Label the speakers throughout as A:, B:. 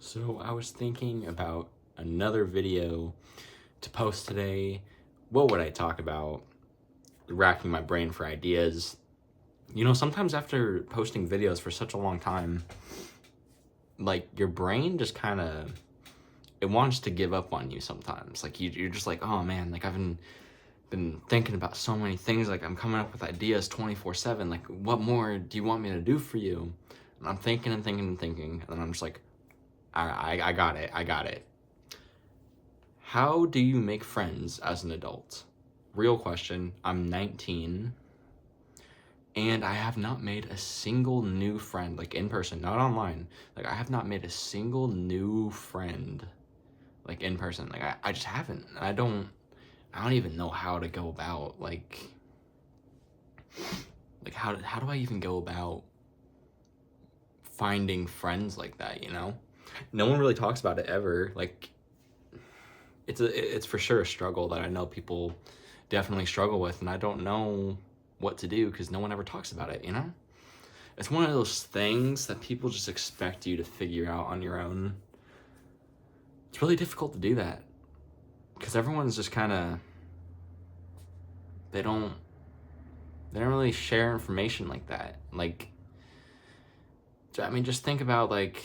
A: So I was thinking about another video to post today. What would I talk about? Racking my brain for ideas. Sometimes after posting videos for such a long time, like your brain just kind of it wants to give up on you sometimes. Like you're just like, oh man, like I've been thinking about so many things. Like I'm coming up with ideas 24/7. Like what more do you want me to do for you? And I'm thinking and thinking and thinking, and then I'm just like, I got it. I got it. How do you make friends as an adult? Real question. I'm 19 and I have not made a single new friend, like in person, not online. Like I have not made a single new friend, like in person. Like I just haven't. I don't even know how to go about like how do I even go about finding friends like that? No one really talks about it ever. Like it's for sure a struggle that I know people definitely struggle with, and I don't know what to do because no one ever talks about it. It's one of those things that people just expect you to figure out on your own. It's really difficult to do that because everyone's just kind of they don't they don't really share information like that. Like, I mean, just think about like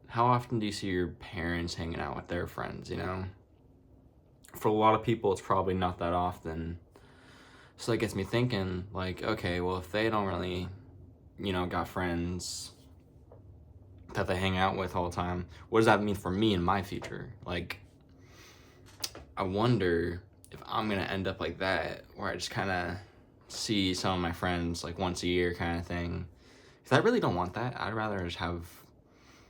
A: how often do you see your parents hanging out with their friends? For a lot of people it's probably not that often. So that gets me thinking, like, okay, well, if they don't really, got friends that they hang out with all the time, what does that mean for me in my future? Like, I wonder if I'm gonna end up like that, where I just kind of see some of my friends like once a year kind of thing. Because I really don't want that. I'd rather just have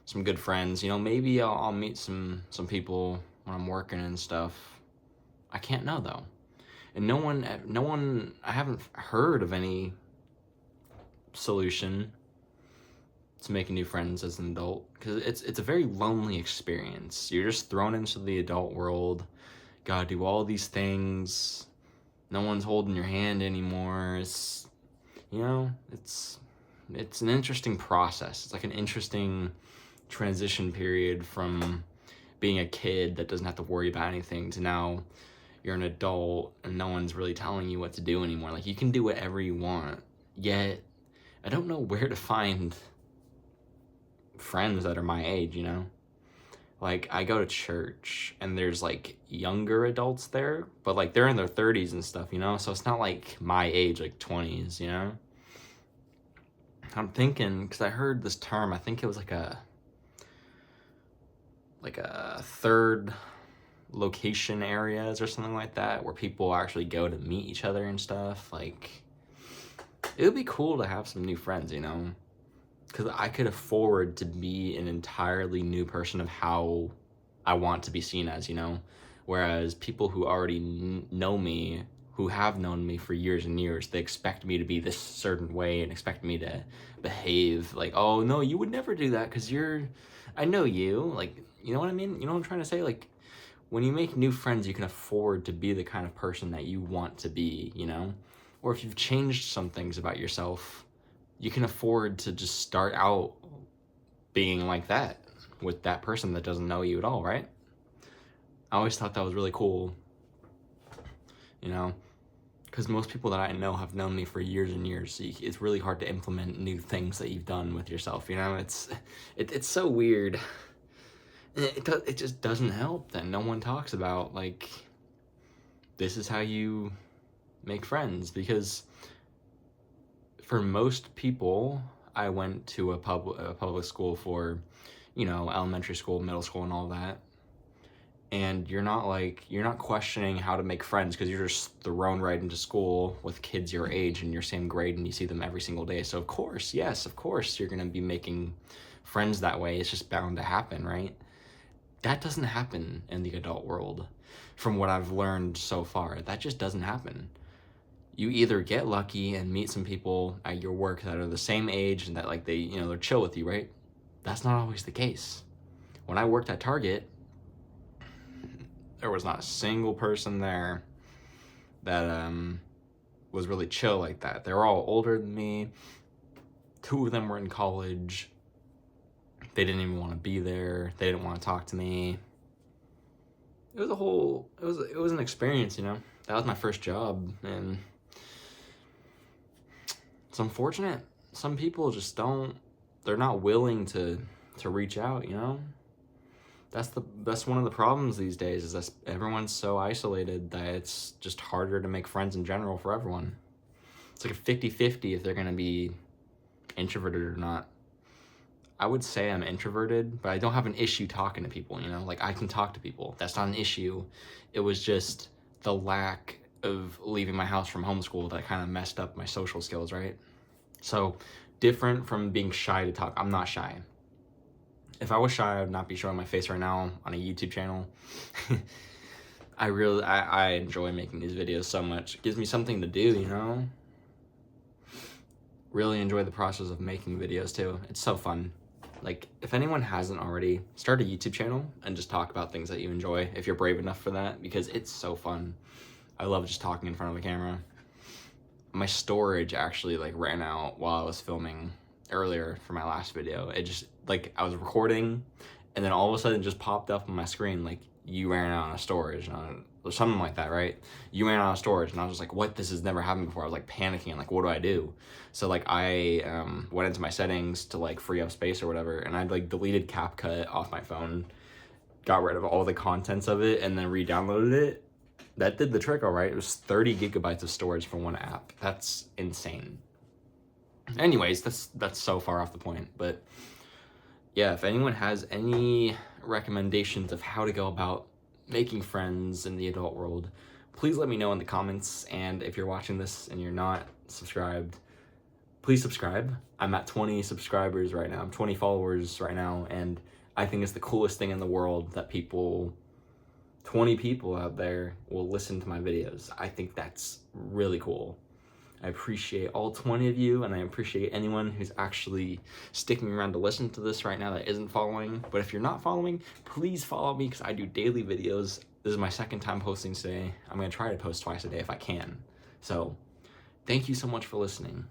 A: some good friends. Maybe I'll meet some people when I'm working and stuff. I can't know though. And no one, I haven't heard of any solution to making new friends as an adult, because it's a very lonely experience. You're just thrown into the adult world, gotta do all these things, no one's holding your hand anymore. It's an interesting process. It's like an interesting transition period from being a kid that doesn't have to worry about anything to now you're an adult and no one's really telling you what to do anymore. Like you can do whatever you want, yet I don't know where to find friends that are my age. Like I go to church and there's like younger adults there, but like they're in their 30s and stuff. So it's not like my age, like 20s. I'm thinking, because I heard this term, I think it was like a third location areas or something like that, where people actually go to meet each other and stuff. Like it would be cool to have some new friends, because I could afford to be an entirely new person of how I want to be seen as. Whereas people who already know me, who have known me for years and years, they expect me to be this certain way and expect me to behave like, oh no, you would never do that because I know you. Like, you know what I mean? You know what I'm trying to say? Like, when you make new friends, you can afford to be the kind of person that you want to be. Or if you've changed some things about yourself, you can afford to just start out being like that with that person that doesn't know you at all, right? I always thought that was really cool, you know, because most people that I know have known me for years and years. So it's really hard to implement new things that you've done with yourself. It's so weird. It just doesn't help that no one talks about like this is how you make friends, because for most people, I went to a public school for, elementary school, middle school, and all that. And you're not questioning how to make friends because you're just thrown right into school with kids your age and your same grade, and you see them every single day. So of course, yes, of course, you're gonna be making friends that way. It's just bound to happen, right? That doesn't happen in the adult world. From what I've learned so far, that just doesn't happen. You either get lucky and meet some people at your work that are the same age and that like they're chill with you, right? That's not always the case. When I worked at Target, there was not a single person there that was really chill like that. They were all older than me. 2 of them were in college. They didn't even want to be there. They didn't want to talk to me. It was an experience, you know? That was my first job, and it's unfortunate. Some people just they're not willing to reach out, you know? That's one of the problems these days, is that everyone's so isolated that it's just harder to make friends in general for everyone. It's like a 50-50 if they're going to be introverted or not. I would say I'm introverted, but I don't have an issue talking to people, you know? Like, I can talk to people. That's not an issue. It was just the lack of leaving my house from homeschool that kind of messed up my social skills, right? So, different from being shy to talk. I'm not shy. If I was shy, I would not be showing my face right now on a YouTube channel. I enjoy making these videos so much. It gives me something to do, you know? Really enjoy the process of making videos too. It's so fun. Like, if anyone hasn't already, start a YouTube channel and just talk about things that you enjoy, if you're brave enough for that, because it's so fun. I love just talking in front of a camera. My storage actually like ran out while I was filming earlier for my last video. It just, like, I was recording and then all of a sudden it just popped up on my screen like, you ran out of storage, or something like that, right? You ran out of storage, and I was just like, what? This has never happened before. I was like panicking, like, what do I do? So like I went into my settings to like free up space or whatever, and I like deleted CapCut off my phone, got rid of all the contents of it, and then re-downloaded it. That did the trick, all right. It was 30 gigabytes of storage for one app. That's insane. Anyways, that's so far off the point, but yeah, if anyone has any recommendations of how to go about making friends in the adult world, please let me know in the comments. And if you're watching this and you're not subscribed, please subscribe. I'm at 20 subscribers right now. I'm 20 followers right now, and I think it's the coolest thing in the world that 20 people out there will listen to my videos. I think that's really cool. I appreciate all 20 of you, and I appreciate anyone who's actually sticking around to listen to this right now that isn't following. But if you're not following, please follow me, because I do daily videos. This is my second time posting today. I'm going to try to post twice a day if I can. So, thank you so much for listening.